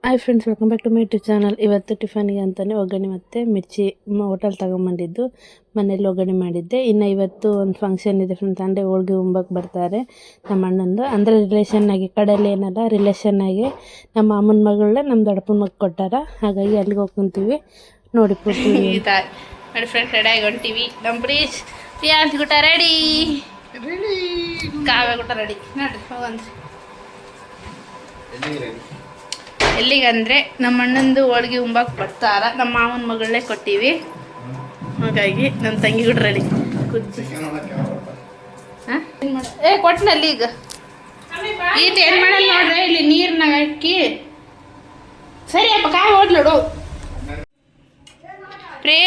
Hi friends, welcome back to my YouTube channel. ಇವತ್ತು ಟಿಫನ್ಗೆ ಅಂತಲೇ ಒಗ್ಗರಣೆ ಮತ್ತು ಮಿರ್ಚಿ ಹೋಟೆಲ್ ತಗೊಂಬಂದಿದ್ದು ಮನೇಲಿ ಒಗ್ಗರಣೆ ಮಾಡಿದ್ದೆ. ಇನ್ನು ಇವತ್ತು ಒಂದು ಫಂಕ್ಷನ್ ಇದೆ ಫ್ರೆಂಡ್ಸ್, ಅಂದರೆ ಹೋಳ್ಗೆ ಉಂಬಕ್ಕೆ ಬರ್ತಾರೆ ನಮ್ಮ ಅಣ್ಣಂದು. ಅಂದರೆ ರಿಲೇಷನ್ನಾಗಿ ಕಡೆಯಲ್ಲಿ ಏನಲ್ಲ, ರಿಲೇಷನ್ನಾಗಿ ನಮ್ಮ ಅಮ್ಮನ ಮಗಳನ್ನ ನಮ್ಮ ದೊಡ್ಡಪ್ಪನ ಮಗ ಕೊಟ್ಟಾರ. ಹಾಗಾಗಿ ಅಲ್ಲಿಗೆ ಹೋಗ್ಕೊಂತೀವಿ. ನೋಡಿ ಪೂರ್ತಿ ನೋಡಿ ಫ್ರೆಂಡ್ಸ್, ರೆಡಿ ಆಗಿ ಹೊಂಟೀವಿ. ನಮ್ಮ ಪ್ರಿಯಾಂತ್ ಗುಟ ರೆಡಿ, ಕಾವ್ಯ ಗುಟ ರೆಡಿ. ನೋಡ್ರಿ ಹೋಗಂದ್ರಿ ಎಲ್ಲಿಗಂದರೆ ನಮ್ಮ ಅಣ್ಣಂದು ಹೋಳ್ಗೆ ಉಂಬಕ್ಕೆ ಬರ್ತಾರ. ನಮ್ಮ ಮಾವನ ಮಗಳನ್ನೇ ಕೊಟ್ಟಿವಿ. ಹಾಗಾಗಿ ನಮ್ಮ ತಂಗಿ ಕೂಡ ರೆಡಿ ಕುಜ್ಜಿ. ಹಾಂ ಕೊಟ್ಟನಲ್ಲಿ ಈಗ ಈತ ಏನು ಮಾಡಲ್ಲ ನೋಡ್ರಿ, ಇಲ್ಲಿ ನೀರ್ನಾಗ ಹಾಕಿ ಸರಿ ಅಪ್ಪ ಕಾಯಿ ಓಡ್ಲೋಡು. Pray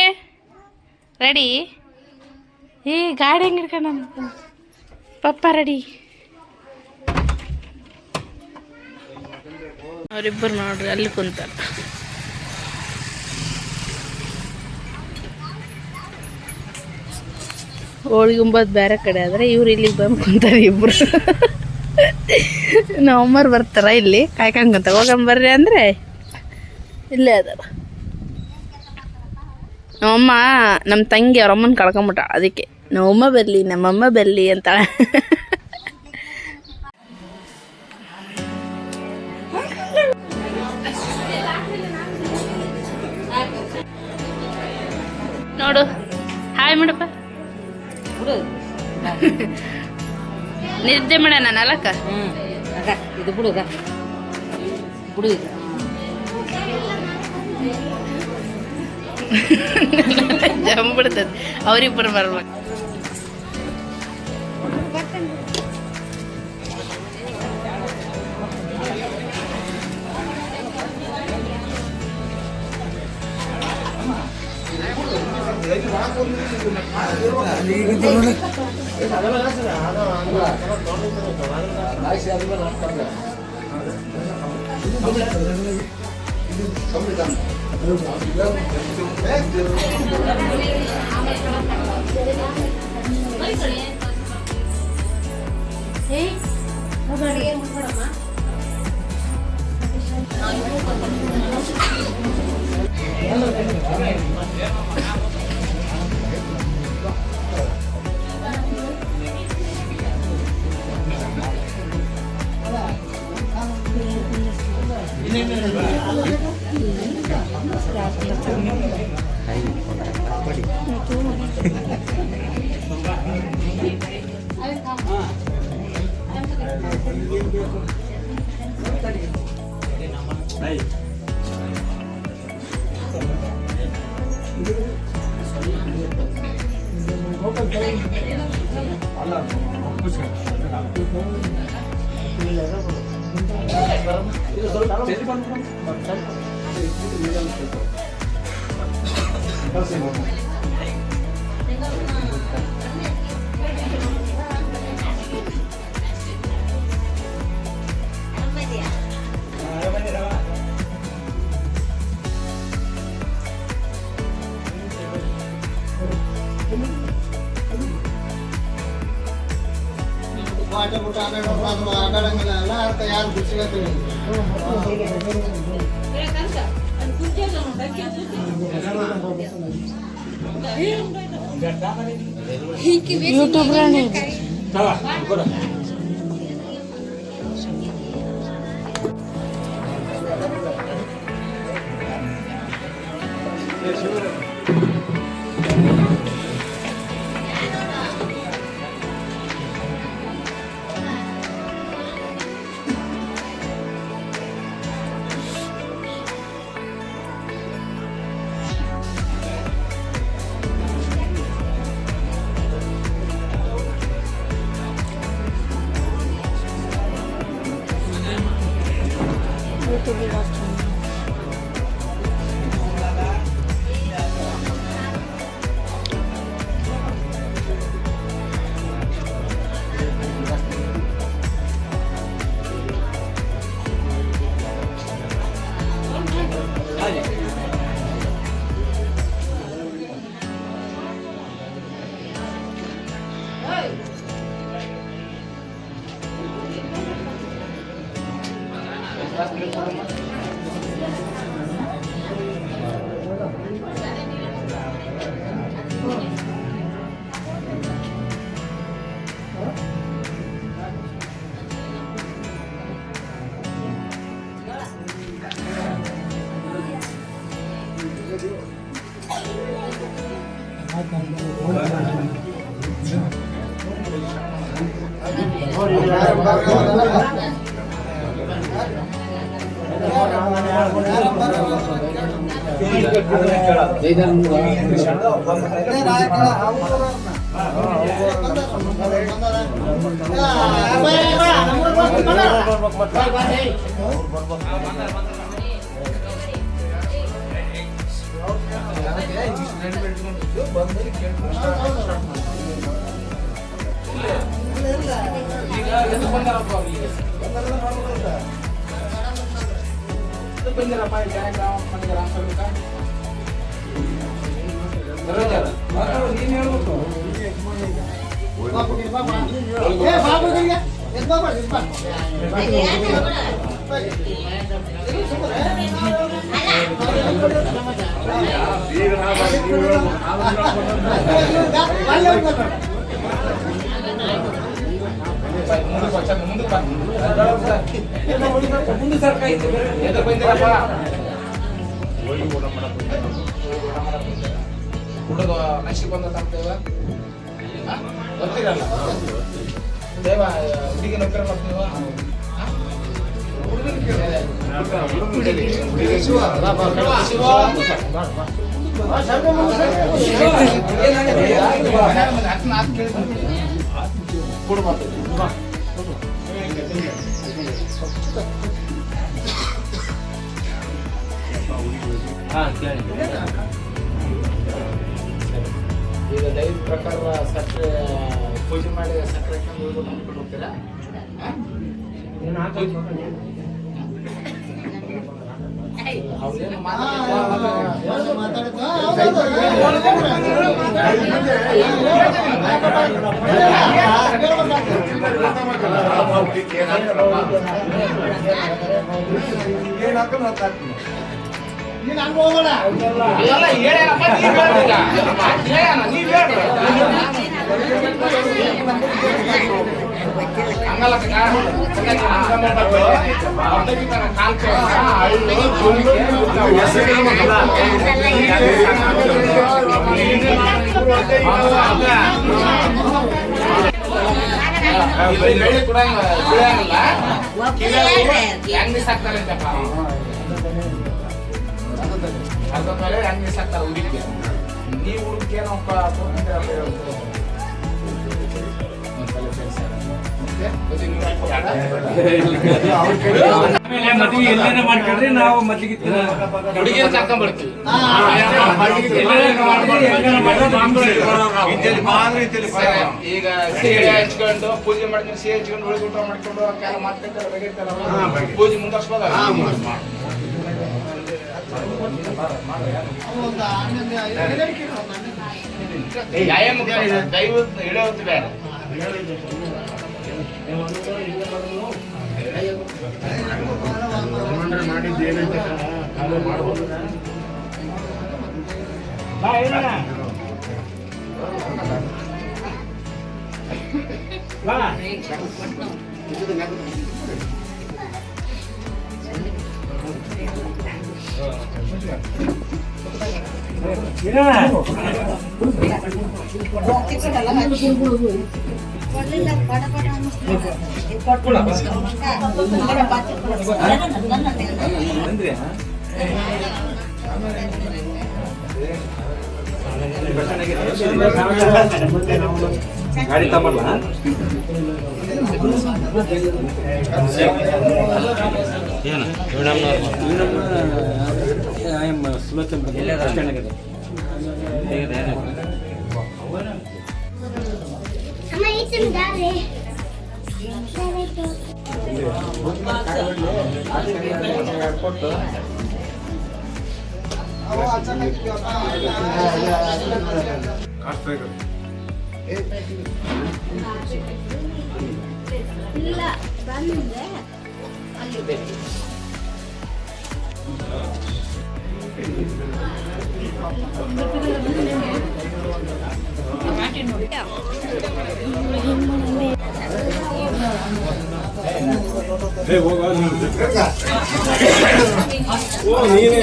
ready. ಗಾಡಿ ಹೆಂಗೆ ಹಿಡ್ಕೊಂಡ ಪಪ್ಪ ರೆಡಿ. ಅವರಿಬ್ಬರು ನೋಡ್ರಿ ಅಲ್ಲಿ ಕುಂತಾರ. ಹೋಳಿಗೆ ಉಂಬೋದು ಬೇರೆ ಕಡೆ ಆದರೆ ಇವ್ರು ಇಲ್ಲಿಗೆ ಬಂದು ಕುಂತಾರೆ ಇಬ್ಬರು. ನಮ್ಮಮ್ಮರು ಬರ್ತಾರ ಇಲ್ಲಿ ಕಾಯ್ಕೊಂಡು ಕುಂತಾರ. ಹೋಗಂಬರ್ರಿ ಅಂದರೆ ಇಲ್ಲೇ ಅದಾರ. ನಮ್ಮಮ್ಮ ನಮ್ಮ ತಂಗಿ ಅವ್ರ ಅಮ್ಮನ ಕಳ್ಕೊಂಬಿಟ್ಟ. ಅದಕ್ಕೆ ನಮ್ಮಮ್ಮ ಬರಲಿ ನಮ್ಮಮ್ಮ ಬರಲಿ ಅಂತಾಳೆ. ನೋಡು ಹಾಯ್ ಮಾಡಪ್ಪ. ನಿದ್ದೆ ಮಾಡ ನಾನು ಅಲ್ಲಕ್ಕ ಇದು ಬಿಡುಗ ಬಿಡು. ಜಂಬಿಡ್ತದೆ ಅವರಿಬ್ಬರು ಬರ್ಬೇಕು. ಯಾರು ಯೂಟ್ಯೂಬ್ ಹುಡುಗ ನೆಕ್ಸ್ಟ್ ಬಂದ ತರ್ತೇವ ಗೊತ್ತಿರಲ್ಲ ದೇವ ಹುಡುಗಿ ನೌಕರ ಮಾಡ್ತೀವ ಈಗ ದೈವ ಪ್ರಕಾರ ಸಕ್ಕರೆ ಪೂಜೆ ಮಾಡಿ ಸಕ್ಕರೆ ನಂಬ್ಕೊಂಡು ಹೋಗ್ತೀರಾ? ಅವ್ರೇನು ಹೆಂಗ್ ಸಾಕ್ತಾರಂತಪ್ಪ ಅರ್ಧ ಮೇಲೆ ಹೆಂಗ್ ಸಾಕ್ತಾರ ಹುಡುಗಿ ನೀವು ಹುಡುಗಿ ಏನಪ್ಪ ಮದುವೆ ಎಲ್ಲೇನೆ ಮಾಡ್ಕೊಂಡ್ರೆ ನಾವು ಮದ್ಲಿಗೆ ಹುಡುಗಿನ ಕರ್ಕೊಂಡ್ಬರ್ತೀವಿ ಈಗ ಸೀರೆ ಹಚ್ಕೊಂಡು ಪೂಜೆ ಮಾಡ್ಕೊಂಡು ಸೀರೆ ಹಚ್ಕೊಂಡು ಉಳಿದ ಊಟ ಮಾಡ್ಕೊಂಡು ಕೆಲ ಮಾತಾಡ್ತಾರೆ ಬಗೆರ್ತಾರಲ್ಲ ಪೂಜೆ ಮುಂದುವರ್ಸ್ಬೋದ ದೈವ ಇಳಿಯೋದು ಬೇರೆ ಮಾಡಿದ್ದೇನಂತ ಮಾಡ್ಬೋದು ಗಾಡಿ ತಗೊಳ್ಳ ಇಲ್ಲ ಬಂದೆ ಅಲ್ಲಿ ನೀನೇ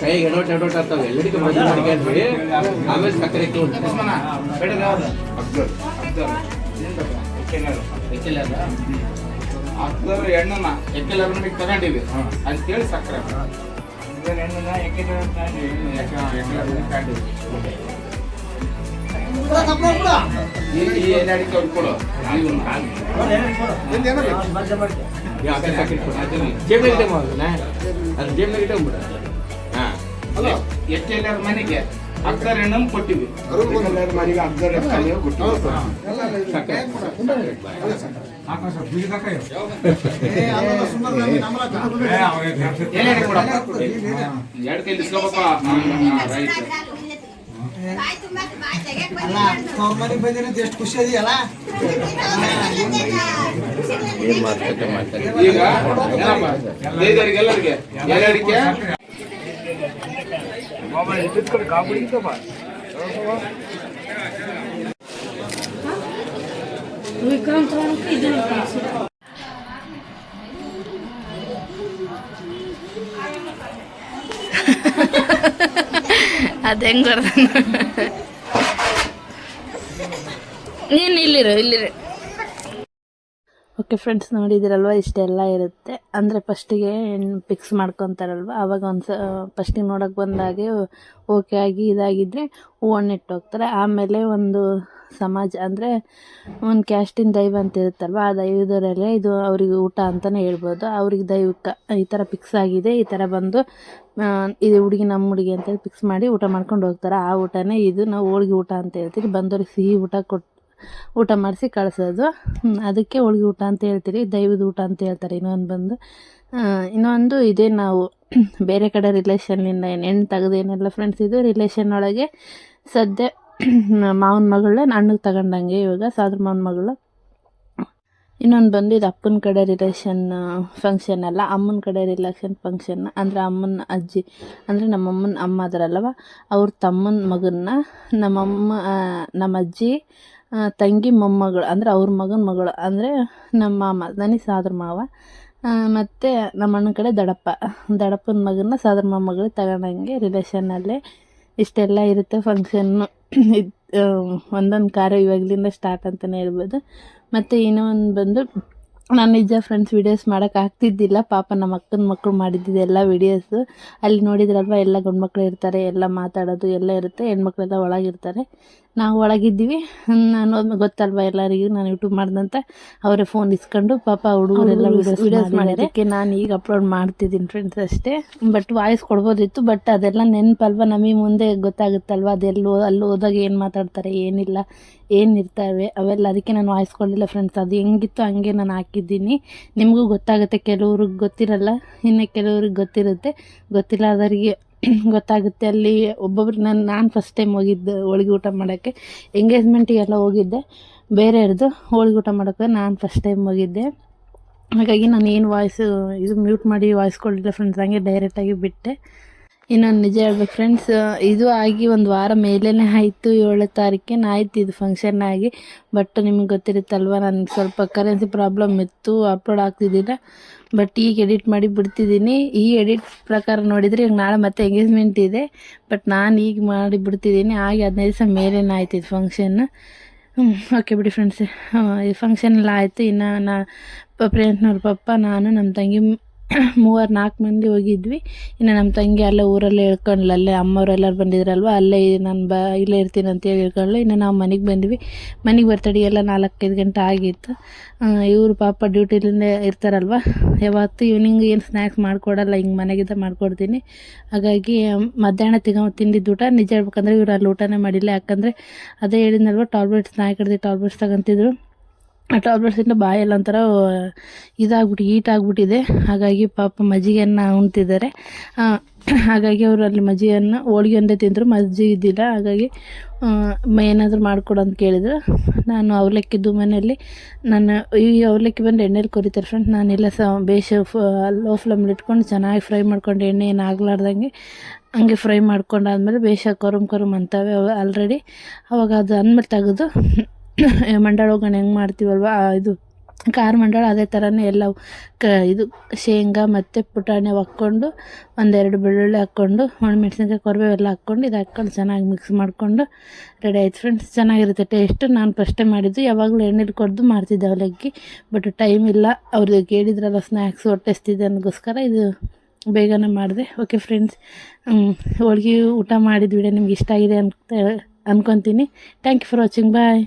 ಕೈ ಎಡೋಟ್ ಆಗ್ತಾವೆ ಎಲ್ಲರಿಗೂ ಮದುವೆ ಮಾಡ್ಕೊಂಡ್ರಿ ಆಮೇಲೆ ಸಕ್ಕರೆ ಅಕ್ಲರ್ ಎಣ್ಣನ ಎಕ್ಕೆಲ್ಲರ ತಗೊಂಡಿವಿ ಅಂತೇಳಿ ಸಕ್ಕರೆ ಎಣ್ಣನ ಏನ್ ಅಡಿಕೆ ಅವ್ರು ಕೊಡು ಜೇಬ್ನಾಗ ಅದು ಜೇಬ್ನಾಗ ಇಟ್ಕೊಂಡ್ಬಿಡ ಹಾ ಎಷ್ಟೆಲ್ಲರ ಮನೆಗೆ ಅಕ್ಲರ್ ಎಣ್ಣನ ಕೊಟ್ಟಿವಿ ಮನೆಗೆ ಅಕ್ಲರ್ ಎಣ್ಣೆ ಕೊಟ್ಟಿವಿ ಸಕ್ಕರೆ ಎರಡು ಕೈ ಇಸ್ಕೋಬೇಕ ರೈಟ್ ಎಷ್ಟು ಖುಷಿ ಇದೆಯಲ್ಲ ಈಗ ಎಲ್ಲರಿಗೆ ಎಲ್ಲರಿಗೆ ವಿಕ್ರಮ್ ಇದು ಅದು ಹೆಂಗೆ ಬರ್ದ ನೀನು ಇಲ್ಲಿರು ಓಕೆ ಫ್ರೆಂಡ್ಸ್, ನೋಡಿದಿರಲ್ವ ಇಷ್ಟೆಲ್ಲ ಇರುತ್ತೆ. ಅಂದರೆ ಫಸ್ಟಿಗೆ ಫಿಕ್ಸ್ ಮಾಡ್ಕೊತಾರಲ್ವ, ಆವಾಗ ಫಸ್ಟಿಗೆ ನೋಡೋಕೆ ಬಂದಾಗೆ ಓಕೆ ಆಗಿ ಇದಾಗಿದ್ದರೆ ಹೂವನ್ನಿಟ್ಟು ಹೋಗ್ತಾರೆ. ಆಮೇಲೆ ಒಂದು ಸಮಾಜ ಅಂದರೆ ಒಂದು ಕ್ಯಾಸ್ಟಿನ ದೈವ ಅಂತ ಇರುತ್ತಲ್ವ, ಆ ದೈವದವರೆಲ್ಲ ಇದು ಅವ್ರಿಗೆ ಊಟ ಅಂತಲೇ ಹೇಳ್ಬೋದು. ಅವ್ರಿಗೆ ದೈವಕ್ಕೆ ಈ ಥರ ಫಿಕ್ಸ್ ಆಗಿದೆ, ಈ ಥರ ಬಂದು ಇದು ಹುಡುಗಿ ನಮ್ಮ ಹುಡುಗಿ ಅಂತ ಫಿಕ್ಸ್ ಮಾಡಿ ಊಟ ಮಾಡ್ಕೊಂಡು ಹೋಗ್ತಾರೆ. ಆ ಊಟನೇ ಇದು ನಾವು ಹೋಳ್ಗೆ ಊಟ ಅಂತ ಹೇಳ್ತೀವಿ. ಬಂದವ್ರಿಗೆ ಸಿಹಿ ಊಟ ಮಾಡಿಸಿ ಕಳಿಸೋದು, ಅದಕ್ಕೆ ಹೋಳ್ಗೆ ಊಟ ಅಂತ ಹೇಳ್ತೀರಿ. ದೈವದ ಊಟ ಅಂತ ಹೇಳ್ತಾರೆ. ಇನ್ನೊಂದು ಇದೇ ನಾವು ಬೇರೆ ಕಡೆ ರಿಲೇಷನ್ನಿಂದ ಹೆಣ್ಣು ತೆಗೆದೇನಲ್ಲ ಫ್ರೆಂಡ್ಸ್, ಇದು ರಿಲೇಷನ್ ಒಳಗೆ ಸದ್ಯ ಮಾವನ ಮಗಳನ್ನ ಅಣ್ಣಗೆ ತಗೊಂಡಂಗೆ ಇವಾಗ ಸಾದ್ರ ಮಾವನ ಮಗಳು. ಇನ್ನೊಂದು ಬಂದು ಇದು ಅಪ್ಪನ ಕಡೆ ರಿಲೇಷನ್ ಫಂಕ್ಷನ್ ಅಲ್ಲ, ಅಮ್ಮನ ಕಡೆ ರಿಲೇಷನ್ ಫಂಕ್ಷನ್. ಅಂದರೆ ಅಮ್ಮನ ಅಜ್ಜಿ ಅಂದರೆ ನಮ್ಮಮ್ಮನ ಅಮ್ಮ ಅದರಲ್ಲವ, ಅವ್ರ ತಮ್ಮನ ಮಗನ್ನ ನಮ್ಮ ಅಜ್ಜಿ ತಂಗಿ ಮೊಮ್ಮಗಳು ಅಂದರೆ ಅವ್ರ ಮಗನ ಮಗಳು ಅಂದರೆ ನಮ್ಮ ಮಾಮ, ನನಗೆ ಸಾದ್ರ ಮಾವ. ಮತ್ತು ನಮ್ಮ ಅಣ್ಣನ ಕಡೆ ದಡಪ್ಪನ ಮಗನ ಸಾದ್ರ ಮೊಮ್ಮಗಳಿಗೆ ತಗೊಂಡಂಗೆ ರಿಲೇಷನ್ನಲ್ಲೇ ಇಷ್ಟೆಲ್ಲ ಇರುತ್ತೆ ಫಂಕ್ಷನ್ನು. ಒಂದೊಂದು ಕಾರ್ಯ ಇವಾಗಲಿಂದ ಸ್ಟಾರ್ಟ್ ಅಂತಲೇ ಹೇಳ್ಬೋದು. ಮತ್ತು ಇನ್ನೊಂದು ಬಂದು ನಾನು ನಿಜ ಫ್ರೆಂಡ್ಸ್ ವೀಡಿಯೋಸ್ ಮಾಡೋಕ್ಕಾಗ್ತಿದ್ದಿಲ್ಲ, ಪಾಪ ನಮ್ಮ ಅಕ್ಕನ ಮಕ್ಕಳು ಮಾಡಿದ್ದಿದ್ದು ಎಲ್ಲ ವೀಡಿಯೋಸು. ಅಲ್ಲಿ ನೋಡಿದ್ರಲ್ವ ಎಲ್ಲ ಗಂಡು ಮಕ್ಕಳು ಇರ್ತಾರೆ, ಎಲ್ಲ ಮಾತಾಡೋದು ಎಲ್ಲ ಇರುತ್ತೆ, ಹೆಣ್ಮಕ್ಳೆಲ್ಲ ಒಳಗಿರ್ತಾರೆ. ನಾವು ಒಳಗಿದ್ದೀವಿ. ನಾನು ಗೊತ್ತಲ್ವ ಎಲ್ಲರಿಗೂ ನಾನು ಯೂಟ್ಯೂಬ್ ಮಾಡ್ದಂತ ಅವರೇ ಫೋನ್ ಇಸ್ಕೊಂಡು ಪಾಪ ಹುಡುಗರೆಲ್ಲ ವೀಡಿಯೋಸ್ ಮಾಡಿದ್ದಕ್ಕೆ ನಾನು ಈಗ ಅಪ್ಲೋಡ್ ಮಾಡ್ತಿದ್ದೀನಿ ಫ್ರೆಂಡ್ಸ್ ಅಷ್ಟೇ. ಬಟ್ ವಾಯ್ಸ್ ಕೊಡ್ಬೋದಿತ್ತು, ಬಟ್ ಅದೆಲ್ಲ ನೆನಪಲ್ವ, ನಮಗೆ ಮುಂದೆ ಗೊತ್ತಾಗುತ್ತಲ್ವ ಅದೆಲ್ಲೋ ಅಲ್ಲಿ ಹೋದಾಗ ಏನು ಮಾತಾಡ್ತಾರೆ ಏನಿಲ್ಲ ಏನಿರ್ತವೆ ಅವೆಲ್ಲ. ಅದಕ್ಕೆ ನಾನು ವಾಯ್ಸ್ ಕೊಡಲಿಲ್ಲ ಫ್ರೆಂಡ್ಸ್. ಅದು ಹೆಂಗಿತ್ತು ಹಂಗೆ ನಾನು ಹಾಕಿದ್ದೀನಿ. ನಿಮಗೂ ಗೊತ್ತಾಗುತ್ತೆ, ಕೆಲವ್ರಿಗೆ ಗೊತ್ತಿರಲ್ಲ, ಇನ್ನು ಕೆಲವ್ರಿಗೆ ಗೊತ್ತಿರುತ್ತೆ, ಗೊತ್ತಿಲ್ಲದವರಿಗೆ ಗೊತ್ತಾಗುತ್ತೆ. ಅಲ್ಲಿ ಒಬ್ಬೊಬ್ರು ನಾನು ಫಸ್ಟ್ ಟೈಮ್ ಹೋಗಿದ್ದೆ ಹೋಳಿಗೆ ಊಟ ಮಾಡೋಕ್ಕೆ. ಎಂಗೇಜ್ಮೆಂಟಿಗೆಲ್ಲ ಹೋಗಿದ್ದೆ ಬೇರೆಯವ್ರದ್ದು, ಹೋಳಿಗೆ ಊಟ ಮಾಡೋಕ್ಕೆ ನಾನು ಫಸ್ಟ್ ಟೈಮ್ ಹೋಗಿದ್ದೆ. ಹಾಗಾಗಿ ನಾನು ಏನು ಇದು ಮ್ಯೂಟ್ ಮಾಡಿ ವಾಯ್ಸ್ ಕೊಡಲಿಲ್ಲ ಫ್ರೆಂಡ್ಸ್, ಹಂಗೆ ಡೈರೆಕ್ಟಾಗಿ ಬಿಟ್ಟೆ. ಇನ್ನೊಂದು ನಿಜ ಹೇಳ್ಬೇಕು ಫ್ರೆಂಡ್ಸ್, ಇದು ಆಗಿ ಒಂದು ವಾರ ಮೇಲೇ ಆಯಿತು, 7ನೇ ತಾರೀಕಿಗೆ ಆಯ್ತು ಇದು ಫಂಕ್ಷನ್ ಆಗಿ. ಬಟ್ ನಿಮಗೆ ಗೊತ್ತಿರುತ್ತಲ್ವ, ನನಗೆ ಸ್ವಲ್ಪ ಕರೆನ್ಸಿ ಪ್ರಾಬ್ಲಮ್ ಇತ್ತು, ಅಪ್ಲೋಡ್ ಆಗ್ತಿದ್ದಿಲ್ಲ. ಬಟ್ ಈಗ ಎಡಿಟ್ ಮಾಡಿ ಬಿಡ್ತಿದ್ದೀನಿ. ಈ ಎಡಿಟ್ ಪ್ರಕಾರ ನೋಡಿದರೆ ಈಗ ನಾಳೆ ಮತ್ತೆ ಎಂಗೇಜ್ಮೆಂಟ್ ಇದೆ, ಬಟ್ ನಾನು ಈಗ ಮಾಡಿ ಬಿಡ್ತಿದ್ದೀನಿ. ಆಗಿ 15 ದಿವಸ ಮೇಲೇ ಆಯ್ತು ಇದು ಫಂಕ್ಷನ್ನು. ಓಕೆ ಬಿಡಿ ಫ್ರೆಂಡ್ಸ್, ಈ ಫಂಕ್ಷನ್ ಎಲ್ಲ ಆಯಿತು. ಇನ್ನು ಪ್ರಿಯಾಂಕನವ್ರ ಪಪ್ಪ, ನಾನು, ನಮ್ಮ ತಂಗಿ 4 ಮಂದಿ ಹೋಗಿದ್ವಿ. ಇನ್ನು ನಮ್ಮ ತಂಗಿ ಅಲ್ಲೇ ಊರಲ್ಲೇ ಹೇಳ್ಕೊಂಡ್ಲು, ಅಲ್ಲೇ ಅಮ್ಮವರೆಲ್ಲರೂ ಬಂದಿದ್ರಲ್ವ, ಅಲ್ಲೇ ನಾನು ಇಲ್ಲೇ ಇರ್ತೀನಿ ಅಂತೇಳಿ ಹೇಳ್ಕೊಳ್ಳು. ಇನ್ನು ನಾವು ಮನೆಗೆ ಬಂದ್ವಿ. ಮನೆಗೆ ಬರ್ತಡೆ ಎಲ್ಲ 4-5 ಗಂಟೆ ಆಗಿತ್ತು. ಇವರು ಪಾಪ ಡ್ಯೂಟಿಲಿಂದ ಇರ್ತಾರಲ್ವ, ಯಾವತ್ತು ಈವ್ನಿಂಗ್ ಏನು ಸ್ನ್ಯಾಕ್ಸ್ ಮಾಡಿಕೊಡಲ್ಲ, ಹಿಂಗೆ ಮನೆಗಿದ್ದ ಮಾಡಿಕೊಡ್ತೀನಿ. ಹಾಗಾಗಿ ಮಧ್ಯಾಹ್ನ ತಿಂದಿದ್ದು ಊಟ ನಿಜ ಹೇಳ್ಬೇಕಂದ್ರೆ ಇವರು ಅಲ್ಲಿ ಊಟನೇ ಮಾಡಿಲ್ಲ. ಯಾಕಂದರೆ ಅದೇ ಹೇಳಿದ್ನಲ್ವ, ಟಾಬ್ಲೆಟ್ಸ್ ನಾಯಿ ಕಡ್ದು ಟಾಬ್ಲೆಟ್ಸ್ ತಗೊಂತಿದ್ರು. ಆ ಟ್ಯಾಬ್ಲೆಟ್ಸಿಂದ ಬಾಯೆಲ್ಲ ಒಂಥರ ಹೀಟ್ ಆಗಿಬಿಟ್ಟಿದೆ. ಹಾಗಾಗಿ ಪಾಪ ಮಜ್ಜಿಗೆಯನ್ನು ಉಣ್ತಿದ್ದಾರೆ. ಹಾಗಾಗಿ ಅವರು ಅಲ್ಲಿ ಮಜ್ಜಿಗೆಯನ್ನು ಹೋಳಿಗೆ ಒಂದೇ ತಿಂದರು, ಮಜ್ಜಿಗೆ ಇದ್ದಿಲ್ಲ. ಹಾಗಾಗಿ ಏನಾದರೂ ಮಾಡಿಕೊಡು ಅಂತ ಕೇಳಿದ್ರು. ನಾನು ಅವಲಕ್ಕಿದ್ದು ಮನೆಯಲ್ಲಿ ಈ ಅವಲಕ್ಕಿ ಬಂದು ಎಣ್ಣೆಲಿ ಕೊರಿತಾರೆ ಫ್ರೆಂಡ್ಸ್. ನಾನೆಲ್ಲ ಲೋ ಫ್ಲೇಮಲ್ಲಿ ಇಟ್ಕೊಂಡು ಚೆನ್ನಾಗಿ ಫ್ರೈ ಮಾಡ್ಕೊಂಡು ಎಣ್ಣೆ ಏನು ಆಗಲಾರ್ದಂಗೆ ಹಂಗೆ ಫ್ರೈ ಮಾಡ್ಕೊಂಡಾದ್ಮೇಲೆ ಕರುಮ್ ಅಂತವೆ ಆಲ್ರೆಡಿ. ಅವಾಗ ಅದು ಅಂದಮೇಲೆ ತೆಗೆದು ಮಂಡಾಳ ಒಗ್ಗರಣೆ ಹೆಂಗೆ ಮಾಡ್ತೀವಲ್ವ ಇದು ಖಾರ ಮಂಡಾಳ, ಅದೇ ಥರನೇ ಎಲ್ಲ ಇದು ಶೇಂಗಾ ಮತ್ತು ಪುಟಾಣಿ ಹಾಕ್ಕೊಂಡು ಒಂದೆರಡು ಬೆಳ್ಳುಳ್ಳಿ ಹಾಕ್ಕೊಂಡು ಒಣಮೆಣ್ಸಿನ್ಕಾಯಿ ಕೊರಿಬೇವೆಲ್ಲ ಹಾಕ್ಕೊಂಡು ಇದು ಹಾಕ್ಕೊಂಡು ಚೆನ್ನಾಗಿ ಮಿಕ್ಸ್ ಮಾಡಿಕೊಂಡು ರೆಡಿ ಆಯ್ತು ಫ್ರೆಂಡ್ಸ್. ಚೆನ್ನಾಗಿರುತ್ತೆ ಟೇಸ್ಟು. ನಾನು ಫಸ್ಟೇ ಮಾಡಿದ್ದು, ಯಾವಾಗಲೂ ಎಣ್ಣೆಲಿ ಕೊಡ್ದು ಮಾಡ್ತಿದ್ದೆ ಅವಲಕ್ಕಿ. ಬಟ್ ಟೈಮ್ ಇಲ್ಲ, ಅವ್ರಿಗೆ ಕೇಳಿದ್ರಲ್ಲ ಸ್ನ್ಯಾಕ್ಸ್ ಹೊಟ್ಟೆಸ್ತಿದ್ದೆ ಅನ್ನೋಗೋಸ್ಕರ ಇದು ಬೇಗನೆ ಮಾಡಿದೆ. ಓಕೆ ಫ್ರೆಂಡ್ಸ್, ಹೋಳ್ಗೆ ಊಟ ಮಾಡಿದ ವಿಡಿಯೋ ನಿಮ್ಗೆ ಇಷ್ಟ ಆಗಿದೆ ಅಂತ ಅನ್ಕೊತೀನಿ. Thank you for watching. Bye.